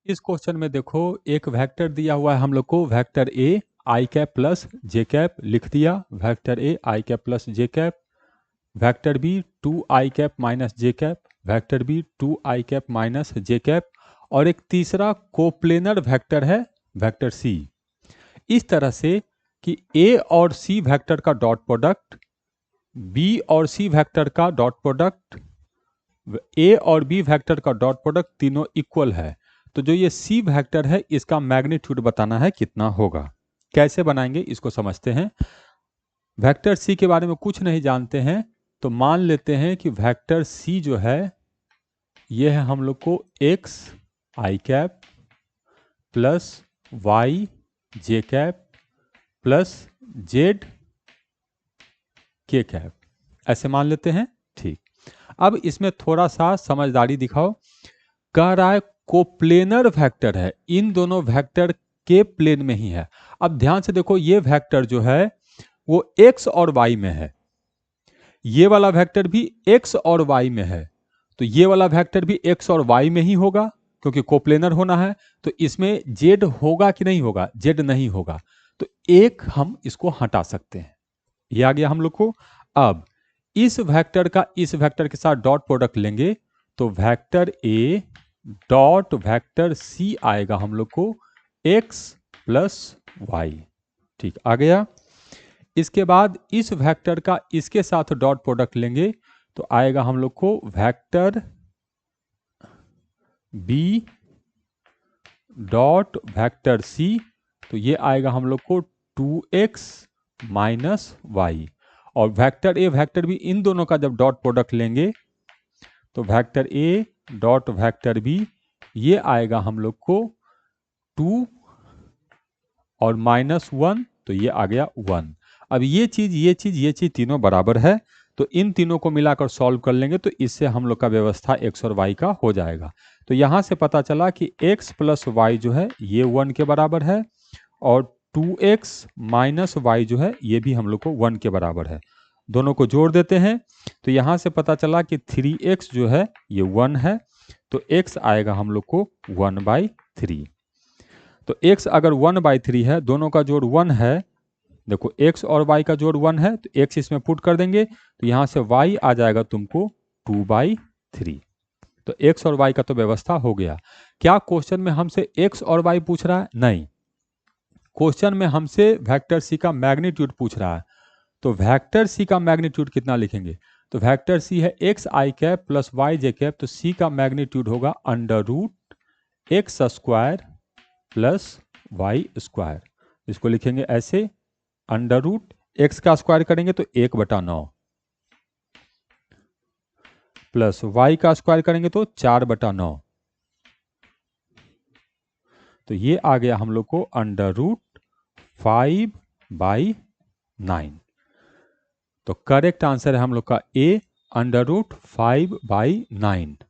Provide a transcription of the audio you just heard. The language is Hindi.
इस क्वेश्चन में देखो एक वेक्टर दिया हुआ है हम लोग को, vector A I cap plus J cap लिख दिया, vector A I cap plus J cap, vector B 2 I cap minus J cap, vector B 2 I cap minus J cap, और एक तीसरा कोप्लेनर वेक्टर है वेक्टर सी। इस तरह से कि ए और सी वेक्टर का डॉट प्रोडक्ट, बी और सी वेक्टर का डॉट प्रोडक्ट, ए और बी वेक्टर का डॉट प्रोडक्ट तीनों इक्वल है। तो जो ये सी वेक्टर है इसका मैग्नीट्यूड बताना है कितना होगा। कैसे बनाएंगे इसको समझते हैं। वेक्टर सी के बारे में कुछ नहीं जानते हैं तो मान लेते हैं कि वेक्टर सी जो है ये है हम लोग को x I cap plus Y J cap plus Z के कैप, ऐसे मान लेते हैं। ठीक, अब इसमें थोड़ा सा समझदारी दिखाओ। कह रहा है कोप्लेनर वेक्टर है, इन दोनों वेक्टर के प्लेन में ही है। अब ध्यान से देखो ये वेक्टर जो है वो x और y में है, ये वाला वेक्टर भी x और y में है, तो ये वाला वेक्टर भी x और y में ही होगा क्योंकि कोप्लेनर होना है। तो इसमें z होगा कि नहीं होगा? z नहीं होगा, तो एक हम इसको हटा सकते हैं। ये आ गया हम लोग को। अब इस वेक्टर का इस वेक्टर के साथ डॉट प्रोडक्ट लेंगे तो vector A dot vector C आएगा हम लोग को x प्लस वाई। ठीक, आ गया। इसके बाद इस वेक्टर का इसके साथ डॉट प्रोडक्ट लेंगे तो आएगा हम लोग को vector B dot vector C, तो ये आएगा हम लोग को 2x माइनस वाई। और वेक्टर ए वेक्टर बी इन दोनों का जब डॉट प्रोडक्ट लेंगे तो vector A dot vector B ये आएगा हम लोग को 2 और माइनस 1, तो ये आ गया 1। अब ये चीज तीनों बराबर है तो इन तीनों को मिलाकर सॉल्व कर लेंगे तो इससे हम लोग का व्यवस्था x और y का हो जाएगा। तो यहां से पता चला कि x प्लस वाई जो है ये 1 के बराबर है और 2x माइनस वाई जो है ये भी हम लोग को 1 के बराबर है। दोनों को जोड़ देते हैं तो यहां से पता चला कि 3x जो है ये 1 है, तो x आएगा हम लोग को 1/3। तो x अगर 1/3 है, दोनों का जोड़ 1 है, देखो x और y का जोड़ 1 है तो x इसमें पुट कर देंगे तो यहां से y आ जाएगा तुमको 2/3। तो x और y का तो व्यवस्था हो गया। क्या क्वेश्चन में हमसे x और y पूछ रहा है? नहीं, क्वेश्चन में हमसे वेक्टर सी का मैग्नीट्यूड पूछ रहा है। तो वेक्टर सी का मैग्नीट्यूड कितना लिखेंगे? तो वेक्टर सी है X I cap plus Y J cap, तो सी का मैग्नीट्यूड होगा under root X square plus Y square. इसको लिखेंगे ऐसे, अंडर रूट एक्स का स्क्वायर करेंगे तो 1/9 प्लस वाई का स्क्वायर करेंगे तो 4/9, तो ये आ गया हम लोग को अंडर रूट 5/9। तो करेक्ट आंसर है हम लोग का ए, अंडर रूट 5/9।